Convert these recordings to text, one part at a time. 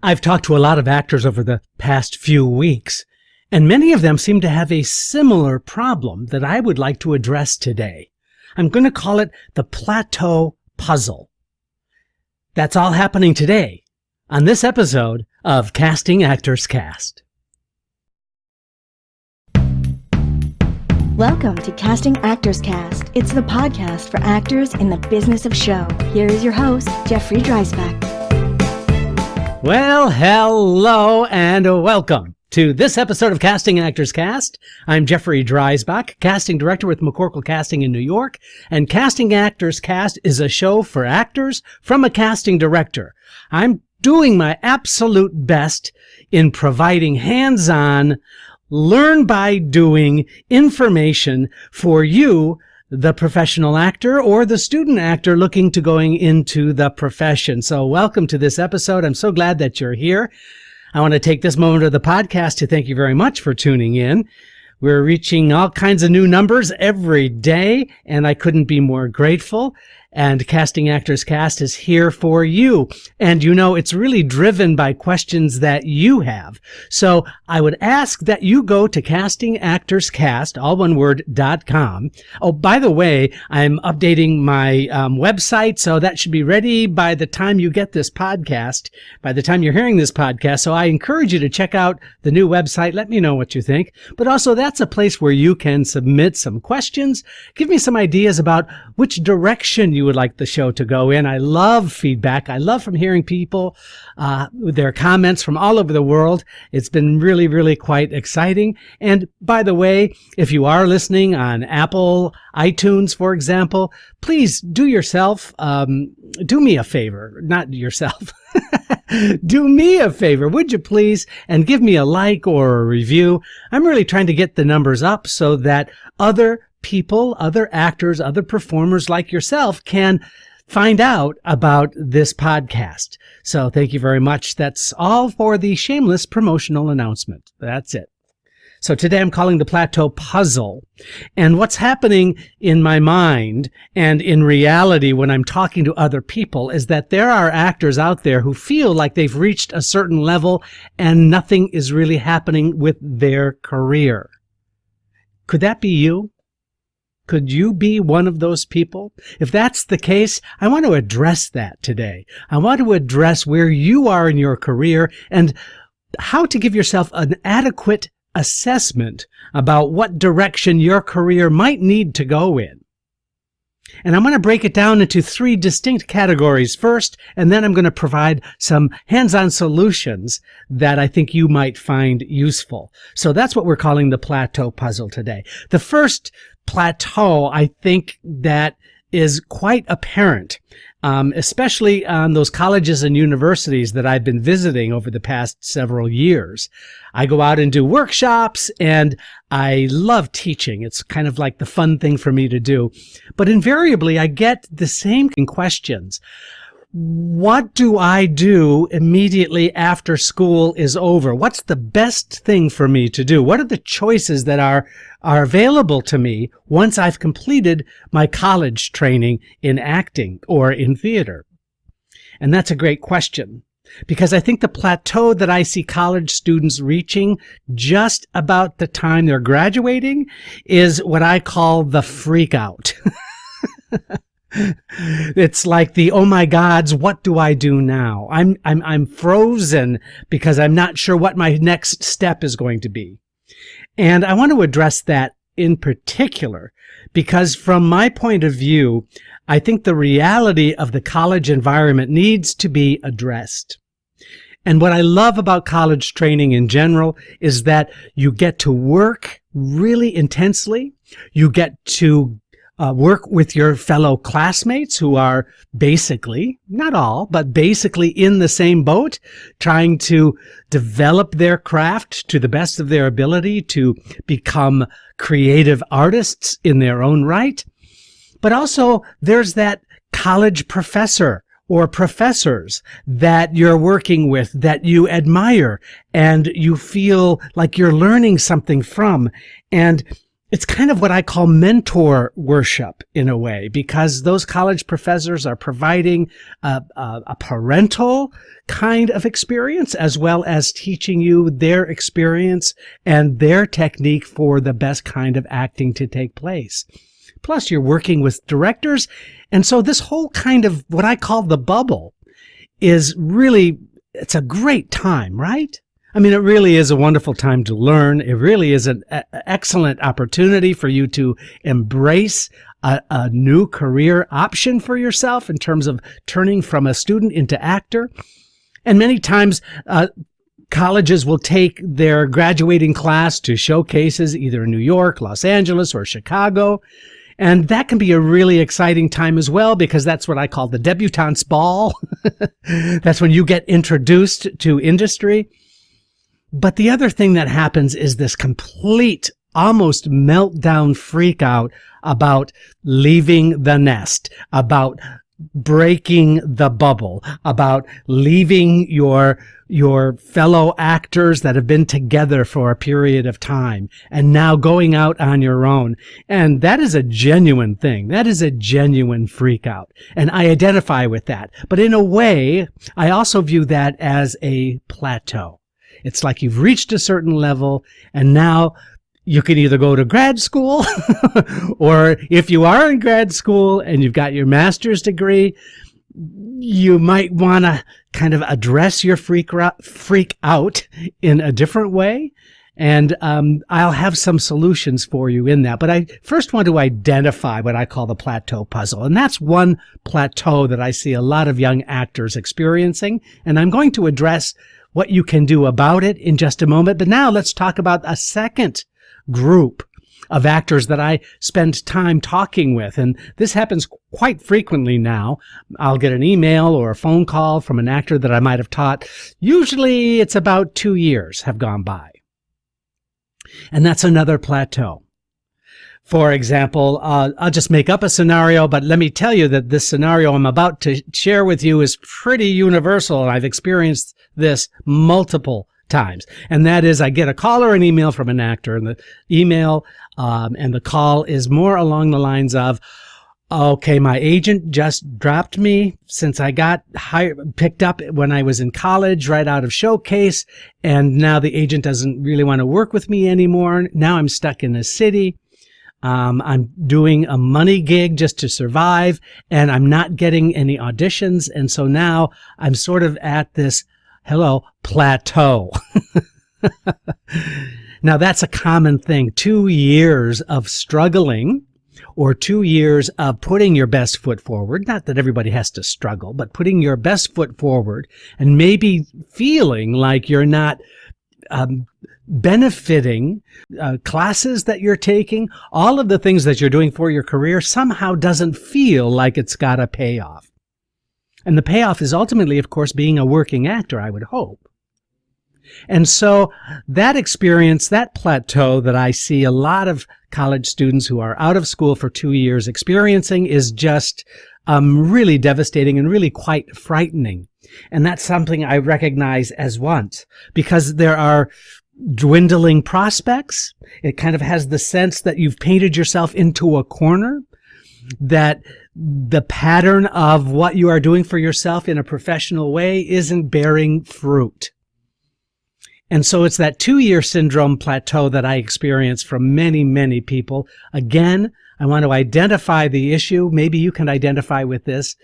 I've talked to a lot of actors over the past few weeks, and many of them seem to have a similar problem that I would like to address today. I'm going to call it the Plateau Puzzle. That's all happening today on this episode of Casting Actors Cast. Welcome to Casting Actors Cast. It's the podcast for actors in the business of show. Here is your host, Jeffrey Dreisbach. Well, hello and welcome to this episode of Casting Actors Cast. I'm Jeffrey Dreisbach, casting director with McCorkle Casting in New York, and Casting Actors Cast is a show for actors from a casting director. I'm doing my absolute best in providing hands-on, learn by doing information for you, the professional actor or the student actor looking to going into the profession. So welcome to this episode. I'm so glad that you're here. I want to take this moment of the podcast to thank you very much for tuning in. We're reaching all kinds of new numbers every day, and I couldn't be more grateful. And Casting Actors Cast is here for you. And you know, it's really driven by questions that you have. So I would ask that you go to castingactorscast, all one word, .com. Oh, by the way, I'm updating my website, so that should be ready by the time you get this podcast, by the time you're hearing this podcast. So I encourage you to check out the new website. Let me know what you think. But also, that's a place where you can submit some questions. Give me some ideas about which direction you would like the show to go in. I love feedback. I love from hearing people, their comments from all over the world. It's been really, really quite exciting. And by the way, if you are listening on Apple, iTunes, for example, please do yourself, do me a favor, not yourself. Do me a favor, would you please, and give me a like or a review. I'm really trying to get the numbers up so that other people, other actors, other performers like yourself can find out about this podcast. So thank you very much. That's all for the shameless promotional announcement. That's it. So today I'm calling the Plateau Puzzle. And what's happening in my mind and in reality when I'm talking to other people is that there are actors out there who feel like they've reached a certain level and nothing is really happening with their career. Could that be you? Could you be one of those people? If that's the case, I want to address that today. I want to address where you are in your career and how to give yourself an adequate assessment about what direction your career might need to go in. And I'm going to break it down into three distinct categories first, and then I'm going to provide some hands-on solutions that I think you might find useful. So that's what we're calling the Plateau Puzzle today. The first plateau, I think, that is quite apparent, especially on those colleges and universities that I've been visiting over the past several years. I go out and do workshops, and I love teaching. It's kind of like the fun thing for me to do. But invariably, I get the same questions. What do I do immediately after school is over? What's the best thing for me to do? What are the choices that are available to me once I've completed my college training in acting or in theater? And that's a great question, because I think the plateau that I see college students reaching just about the time they're graduating is what I call the freak out. It's like the, oh my gods, what do I do now? I'm frozen because I'm not sure what my next step is going to be. And I want to address that in particular because from my point of view, I think the reality of the college environment needs to be addressed. And what I love about college training in general is that you get to work really intensely. You get to work with your fellow classmates who are basically, not all, but basically in the same boat, trying to develop their craft to the best of their ability to become creative artists in their own right. But also there's that college professor or professors that you're working with that you admire and you feel like you're learning something from. And it's kind of what I call mentor worship in a way, because those college professors are providing a parental kind of experience as well as teaching you their experience and their technique for the best kind of acting to take place. Plus, you're working with directors. And so this whole kind of what I call the bubble is really, it's a great time, right? I mean, it really is a wonderful time to learn. It really is an excellent opportunity for you to embrace a new career option for yourself in terms of turning from a student into actor. And many times, colleges will take their graduating class to showcases either in New York, Los Angeles, or Chicago. And that can be a really exciting time as well, because that's what I call the debutante's ball. That's when you get introduced to industry. But the other thing that happens is this complete, almost meltdown freak out about leaving the nest, about breaking the bubble, about leaving your fellow actors that have been together for a period of time and now going out on your own. And that is a genuine thing. That is a genuine freak out. And I identify with that. But in a way, I also view that as a plateau. It's like you've reached a certain level and now you can either go to grad school or if you are in grad school and you've got your master's degree, you might want to kind of address your freak out in a different way. And I'll have some solutions for you in that. But I first want to identify what I call the plateau puzzle. And that's one plateau that I see a lot of young actors experiencing. And I'm going to address what you can do about it in just a moment. But now let's talk about a second group of actors that I spend time talking with. And this happens quite frequently now. I'll get an email or a phone call from an actor that I might have taught. Usually it's about 2 years have gone by. And that's another plateau. For example, I'll just make up a scenario, but let me tell you that this scenario I'm about to share with you is pretty universal, and I've experienced this multiple times. And that is, I get a call or an email from an actor, and the email and the call is more along the lines of, okay, my agent just dropped me since I got picked up when I was in college, right out of showcase, and now the agent doesn't really want to work with me anymore. Now I'm stuck in the city. I'm doing a money gig just to survive, and I'm not getting any auditions. And so now I'm sort of at this, plateau. Now that's a common thing. 2 years of struggling or 2 years of putting your best foot forward. Not that everybody has to struggle, but putting your best foot forward and maybe feeling like you're not benefiting classes that you're taking, all of the things that you're doing for your career somehow doesn't feel like it's got a payoff. And the payoff is ultimately, of course, being a working actor, I would hope. And so that experience, that plateau that I see a lot of college students who are out of school for 2 years experiencing is just really devastating and really quite frightening. And that's something I recognize as once, because there are dwindling prospects. It kind of has the sense that you've painted yourself into a corner, that the pattern of what you are doing for yourself in a professional way isn't bearing fruit. And so it's that 2-year syndrome plateau that I experience from many, many people. Again, I want to identify the issue. Maybe you can identify with this.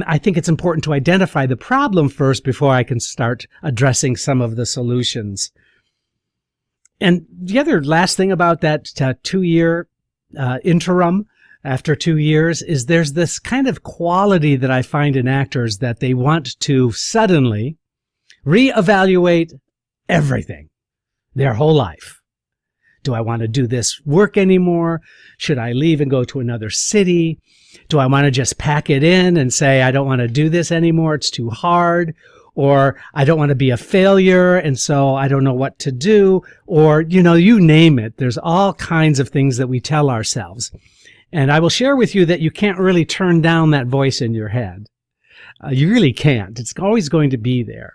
I think it's important to identify the problem first before I can start addressing some of the solutions. And the other last thing about that 2-year interim after 2 years is there's this kind of quality that I find in actors that they want to suddenly reevaluate everything, their whole life. Do I want to do this work anymore? Should I leave and go to another city? Do I want to just pack it in and say, I don't want to do this anymore, it's too hard? Or I don't want to be a failure, and so I don't know what to do? Or, you name it. There's all kinds of things that we tell ourselves. And I will share with you that you can't really turn down that voice in your head. You really can't. It's always going to be there.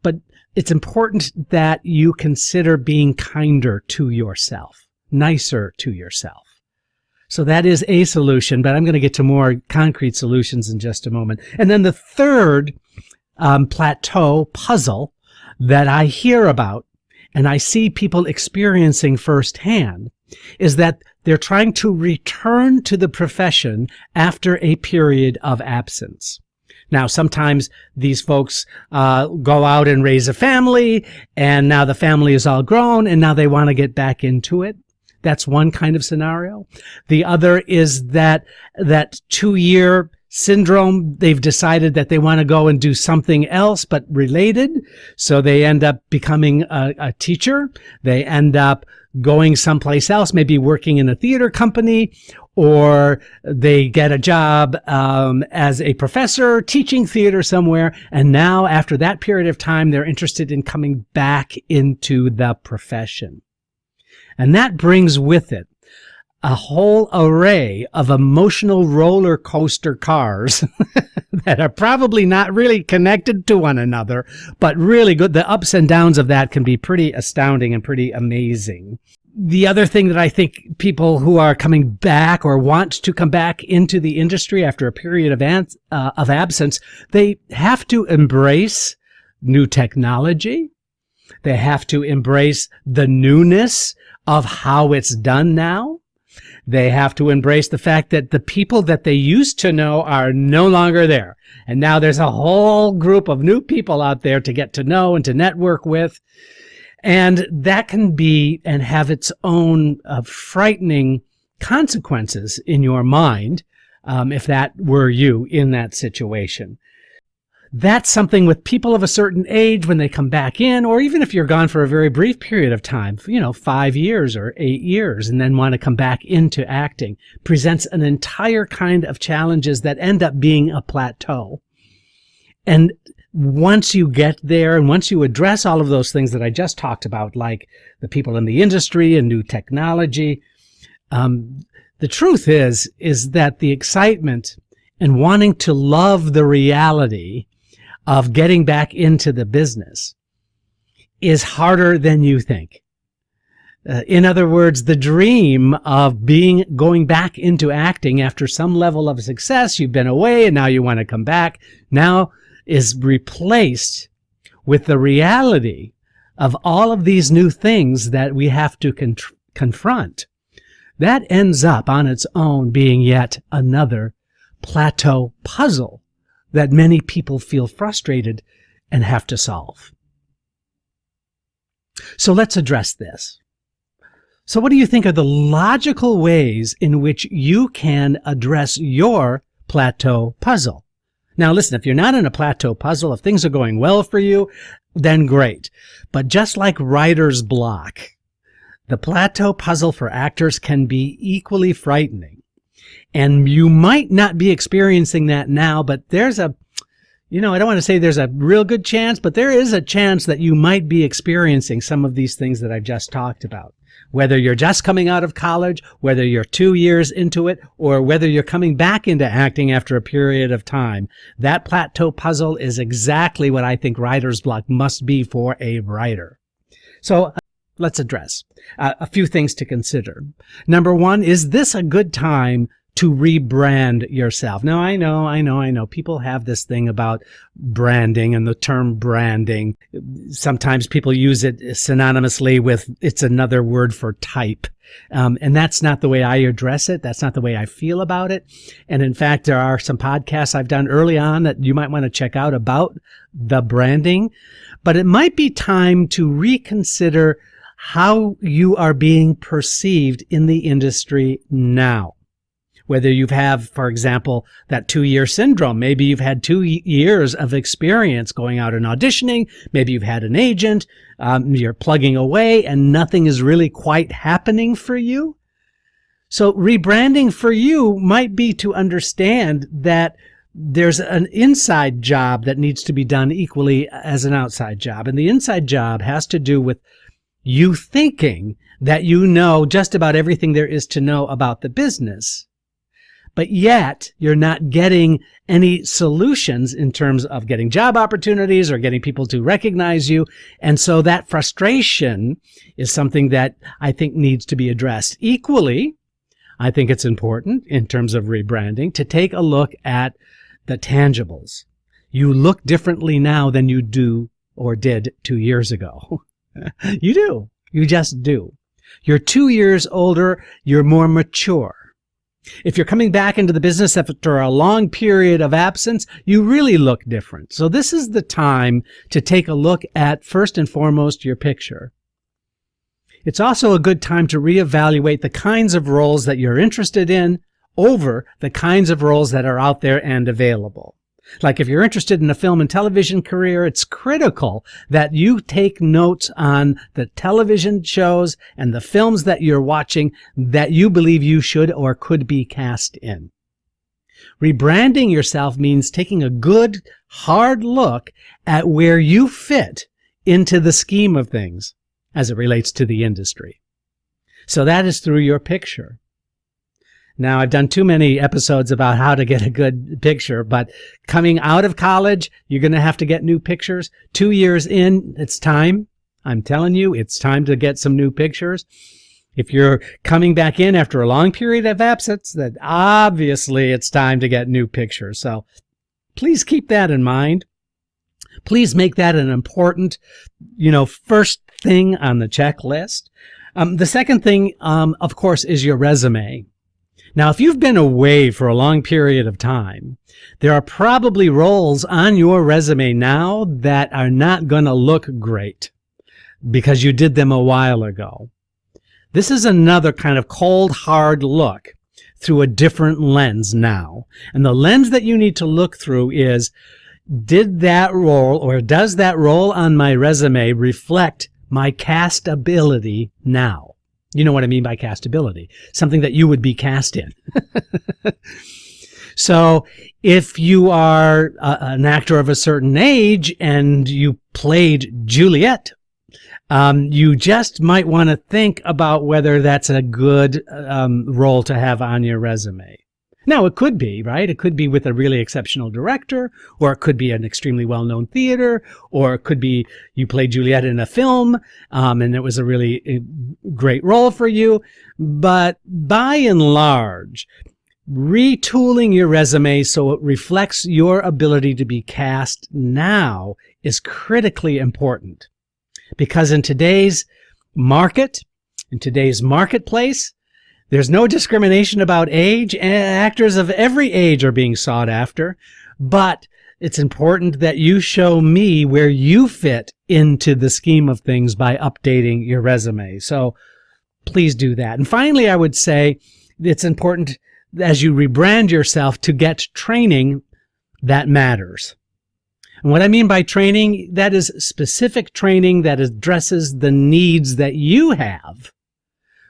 But it's important that you consider being kinder to yourself. nicer to yourself. So that is a solution, but I'm going to get to more concrete solutions in just a moment. And then the third plateau puzzle that I hear about and I see people experiencing firsthand is that they're trying to return to the profession after a period of absence. Now, sometimes these folks go out and raise a family, and now the family is all grown, and now they want to get back into it. That's one kind of scenario. The other is that 2-year syndrome. They've decided that they want to go and do something else but related. So they end up becoming a teacher. They end up going someplace else, maybe working in a theater company, or they get a job as a professor teaching theater somewhere. And now after that period of time, they're interested in coming back into the profession. And that brings with it a whole array of emotional roller coaster cars that are probably not really connected to one another, but really good. The ups and downs of that can be pretty astounding and pretty amazing. The other thing that I think people who are coming back or want to come back into the industry after a period of absence, they have to embrace new technology. They have to embrace the newness of how it's done now. They have to embrace the fact that the people that they used to know are no longer there. And now there's a whole group of new people out there to get to know and to network with. And that can be and have its own frightening consequences in your mind if that were you in that situation. That's something with people of a certain age when they come back in, or even if you're gone for a very brief period of time, 5 years or 8 years, and then want to come back into acting, presents an entire kind of challenges that end up being a plateau. And once you get there and once you address all of those things that I just talked about, like the people in the industry and new technology, the truth is that the excitement and wanting to love the reality of getting back into the business is harder than you think. In other words, the dream of going back into acting after some level of success, you've been away and now you want to come back, now is replaced with the reality of all of these new things that we have to confront. That ends up on its own being yet another plateau puzzle that many people feel frustrated and have to solve. So let's address this. So what do you think are the logical ways in which you can address your plateau puzzle? Now listen, if you're not in a plateau puzzle, if things are going well for you, then great. But just like writer's block, the plateau puzzle for actors can be equally frightening. And you might not be experiencing that now, but there's I don't want to say there's a real good chance, but there is a chance that you might be experiencing some of these things that I've just talked about. Whether you're just coming out of college, whether you're 2 years into it, or whether you're coming back into acting after a period of time, that plateau puzzle is exactly what I think writer's block must be for a writer. So let's address a few things to consider. Number one, is this a good time to rebrand yourself? Now, I know. People have this thing about branding and the term branding. Sometimes people use it synonymously with it's another word for type. And that's not the way I address it. That's not the way I feel about it. And in fact, there are some podcasts I've done early on that you might want to check out about the branding. But it might be time to reconsider how you are being perceived in the industry now. Whether you have, for example, that 2-year syndrome. Maybe you've had 2 years of experience going out and auditioning. Maybe you've had an agent. You're plugging away and nothing is really quite happening for you. So rebranding for you might be to understand that there's an inside job that needs to be done equally as an outside job. And the inside job has to do with you thinking that you know just about everything there is to know about the business. but yet you're not getting any solutions in terms of getting job opportunities or getting people to recognize you. And so that frustration is something that I think needs to be addressed. Equally, I think it's important in terms of rebranding to take a look at the tangibles. You look differently now than you do or did 2 years ago. You do. You just do. You're 2 years older. You're more mature. If you're coming back into the business after a long period of absence, you really look different. So this is the time to take a look at, first and foremost, your picture. It's also a good time to reevaluate the kinds of roles that you're interested in over the kinds of roles that are out there and available. Like if you're interested in a film and television career, it's critical that you take notes on the television shows and the films that you're watching that you believe you should or could be cast in. Rebranding yourself means taking a good, hard look at where you fit into the scheme of things as it relates to the industry. So that is through your picture. Now, I've done too many episodes about how to get a good picture, but coming out of college, you're going to have to get new pictures. 2 years in, it's time. I'm telling you, it's time to get some new pictures. If you're coming back in after a long period of absence, then obviously it's time to get new pictures. So please keep that in mind. Please make that an important, first thing on the checklist. The second thing, of course, is your resume. Now, if you've been away for a long period of time, there are probably roles on your resume now that are not going to look great because you did them a while ago. This is another kind of cold, hard look through a different lens now. And the lens that you need to look through is, did that role or does that role on my resume reflect my castability now? You know what I mean by castability. Something that you would be cast in. So if you are an actor of a certain age and you played Juliet, you just might want to think about whether that's a good role to have on your resume. Now, it could be, right? It could be with a really exceptional director, or it could be an extremely well-known theater, or it could be you played Juliet in a film, and it was a really great role for you. But by and large, retooling your resume so it reflects your ability to be cast now is critically important. Because in today's market, in today's marketplace, there's no discrimination about age. Actors of every age are being sought after, but it's important that you show me where you fit into the scheme of things by updating your resume. So please do that. And finally, I would say it's important as you rebrand yourself to get training that matters. And what I mean by training, that is specific training that addresses the needs that you have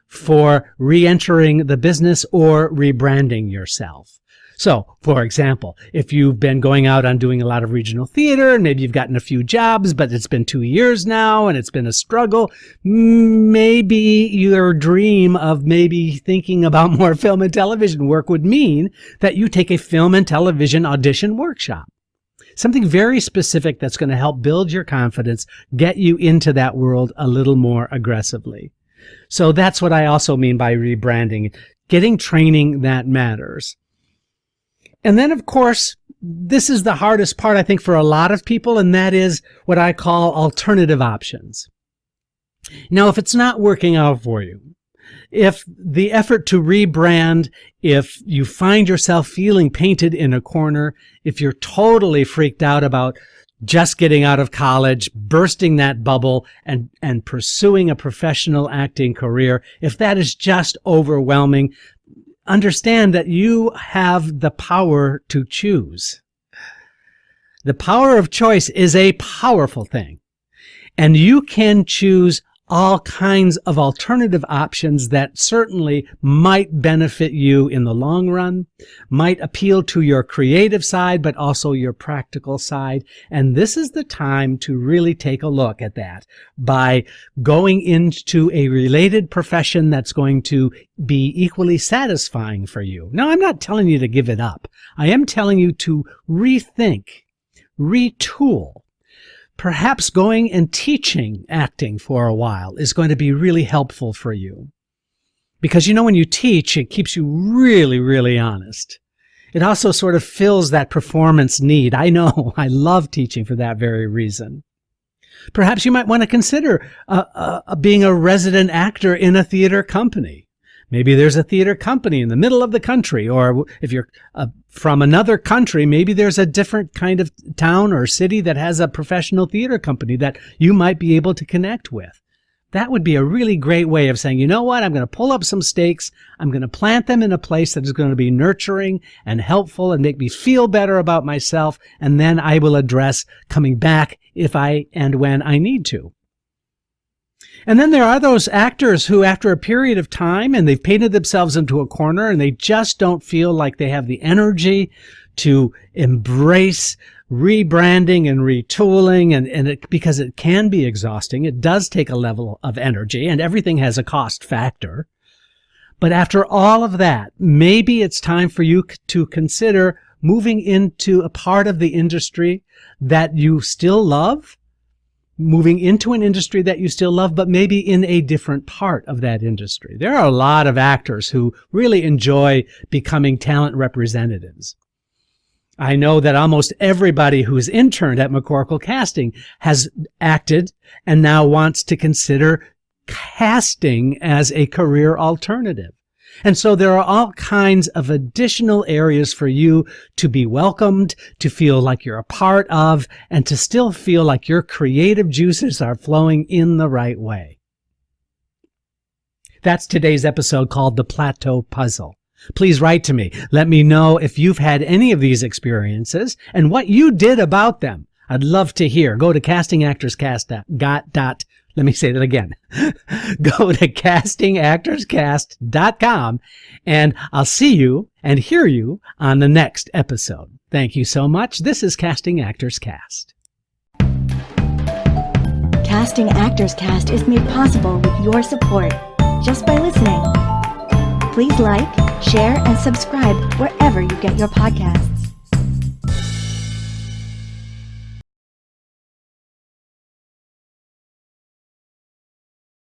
for re-entering the business or rebranding yourself. So, for example, if you've been going out on doing a lot of regional theater, and maybe you've gotten a few jobs, but it's been 2 years now and it's been a struggle, maybe your dream of maybe thinking about more film and television work would mean that you take a film and television audition workshop. Something very specific that's going to help build your confidence, get you into that world a little more aggressively. So that's what I also mean by rebranding, getting training that matters. And then, of course, this is the hardest part, I think, for a lot of people, and that is what I call alternative options. Now, if it's not working out for you, if the effort to rebrand, if you find yourself feeling painted in a corner, if you're totally freaked out about just getting out of college, bursting that bubble, and pursuing a professional acting career, if that is just overwhelming, understand that you have the power to choose. The power of choice is a powerful thing, and you can choose all kinds of alternative options that certainly might benefit you in the long run, might appeal to your creative side, but also your practical side. And this is the time to really take a look at that by going into a related profession that's going to be equally satisfying for you. Now, I'm not telling you to give it up. I am telling you to rethink, retool. Perhaps going and teaching acting for a while is going to be really helpful for you. Because when you teach, it keeps you really, really honest. It also sort of fills that performance need. I know, I love teaching for that very reason. Perhaps you might want to consider being a resident actor in a theater company. Maybe there's a theater company in the middle of the country, or if you're from another country, maybe there's a different kind of town or city that has a professional theater company that you might be able to connect with. That would be a really great way of saying, you know what, I'm going to pull up some stakes, I'm going to plant them in a place that is going to be nurturing and helpful and make me feel better about myself, and then I will address coming back if and when I need to. And then there are those actors who, after a period of time, and they've painted themselves into a corner, and they just don't feel like they have the energy to embrace rebranding and retooling, because it can be exhausting. It does take a level of energy, and everything has a cost factor. But after all of that, maybe it's time for you to consider moving into a part of the industry that you still love, moving into an industry that you still love, but maybe in a different part of that industry. There are a lot of actors who really enjoy becoming talent representatives. I know that almost everybody who's interned at McCorkle Casting has acted and now wants to consider casting as a career alternative. And so there are all kinds of additional areas for you to be welcomed, to feel like you're a part of, and to still feel like your creative juices are flowing in the right way. That's today's episode called The Plateau Puzzle. Please write to me. Let me know if you've had any of these experiences and what you did about them. I'd love to hear. Go to castingactorscast.com. Let me say that again. Go to castingactorscast.com, and I'll see you and hear you on the next episode. Thank you so much. This is Casting Actors Cast. Casting Actors Cast is made possible with your support just by listening. Please like, share, and subscribe wherever you get your podcasts.